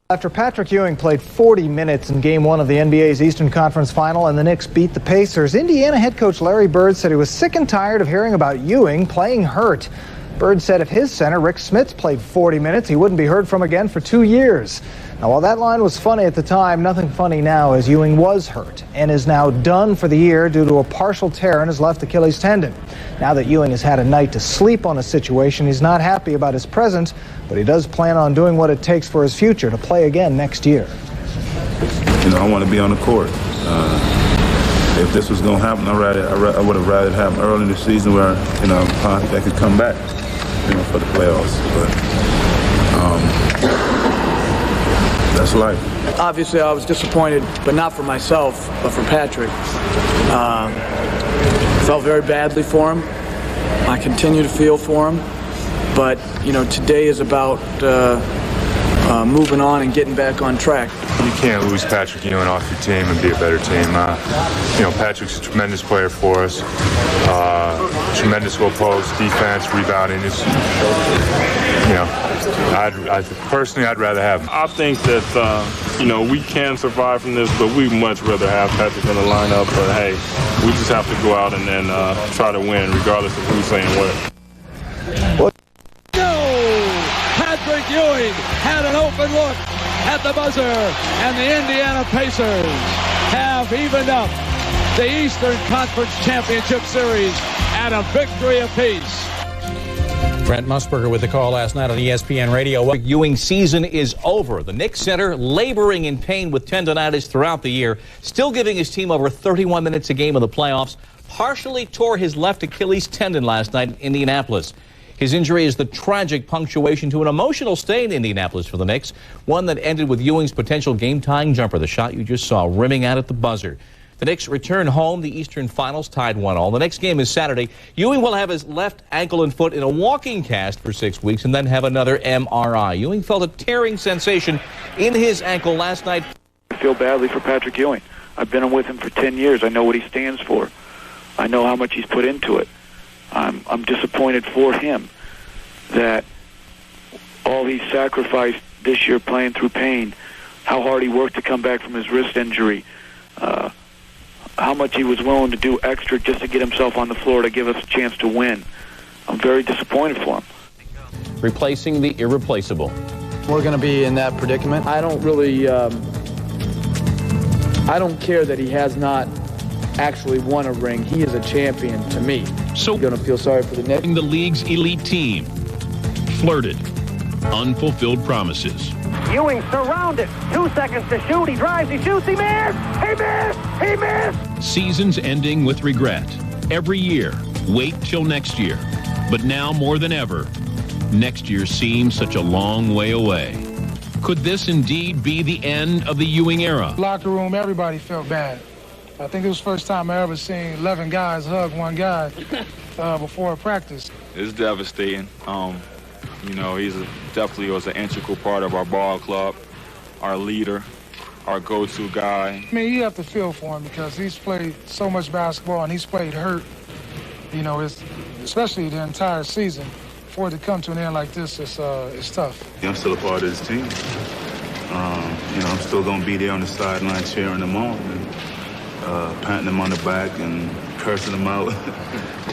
After Patrick Ewing played 40 minutes in Game 1 of the NBA's Eastern Conference Final and the Knicks beat the Pacers, Indiana head coach Larry Bird said he was sick and tired of hearing about Ewing playing hurt. Bird said if his center, Rick Smits, played 40 minutes, he wouldn't be heard from again for 2 years. Now, while that line was funny at the time, nothing funny now, as Ewing was hurt and is now done for the year due to a partial tear in his left Achilles tendon. Now that Ewing has had a night to sleep on a situation, he's not happy about his present, but he does plan on doing what it takes for his future to play again next year. You know, I want to be on the court. If this was going to happen, I would have rather it happen early in the season where, you know, I could come back, you know, for the playoffs. But that's life. Obviously, I was disappointed, but not for myself, but for Patrick. Felt very badly for him. I continue to feel for him. But, you know, today is about moving on and getting back on track. You can't lose Patrick Ewing off your team and be a better team. You know, Patrick's a tremendous player for us. Tremendous goal post, defense, rebounding. It's, you know, I'd rather have him. I think that, you know, we can survive from this, but we'd much rather have Patrick in the lineup. But, hey, we just have to go out and then try to win, regardless of who's saying what. Patrick Ewing had an open look at the buzzer, and the Indiana Pacers have evened up the Eastern Conference Championship Series at a victory apiece. Brent Musburger with the call last night on ESPN Radio. Ewing's season is over. The Knicks center laboring in pain with tendonitis throughout the year, still giving his team over 31 minutes a game in the playoffs, partially tore his left Achilles tendon last night in Indianapolis. His injury is the tragic punctuation to an emotional stay in Indianapolis for the Knicks, one that ended with Ewing's potential game-tying jumper, the shot you just saw rimming out at the buzzer. The Knicks return home. The Eastern Finals tied 1-1. The next game is Saturday. Ewing will have his left ankle and foot in a walking cast for 6 weeks and then have another MRI. Ewing felt a tearing sensation in his ankle last night. I feel badly for Patrick Ewing. I've been with him for 10 years. I know what he stands for. I know how much he's put into it. I'm disappointed for him that all he sacrificed this year playing through pain, how hard he worked to come back from his wrist injury, how much he was willing to do extra just to get himself on the floor to give us a chance to win. I'm very disappointed for him. Replacing the irreplaceable. We're going to be in that predicament. I don't really, I don't care that he has not actually won a ring. He is a champion to me. So I'm going to feel sorry for the Knicks. The league's elite team. Flirted. Unfulfilled promises. Ewing surrounded. 2 seconds to shoot. He drives. He shoots. He missed. He missed. He missed. Seasons ending with regret. Every year. Wait till next year. But now more than ever, next year seems such a long way away. Could this indeed be the end of the Ewing era? Locker room, everybody felt bad. I think it was the first time I ever seen 11 guys hug one guy before a practice. It's devastating. You know, he's definitely was an integral part of our ball club, our leader, our go-to guy. I mean, you have to feel for him because he's played so much basketball and he's played hurt. You know, especially the entire season. For it to come to an end like this, it's tough. I'm still a part of this team. You know, I'm still going to be there on the sideline cheering them on and patting them on the back and cursing them out.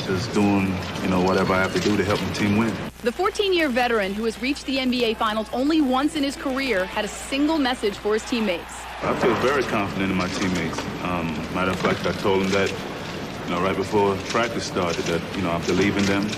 Just doing, you know, whatever I have to do to help the team win. The 14-year veteran who has reached the NBA Finals only once in his career had a single message for his teammates. I feel very confident in my teammates. Matter of fact, I told them that, you know, right before practice started, that, you know, I believe in them,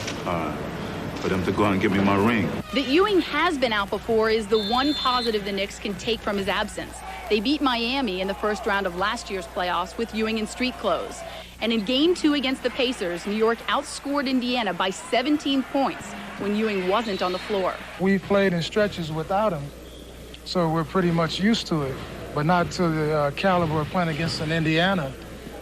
for them to go out and give me my ring. That Ewing has been out before is the one positive the Knicks can take from his absence. They beat Miami in the first round of last year's playoffs with Ewing in street clothes. And in Game 2 against the Pacers, New York outscored Indiana by 17 points when Ewing wasn't on the floor. We played in stretches without him, so we're pretty much used to it, but not to the caliber of playing against an Indiana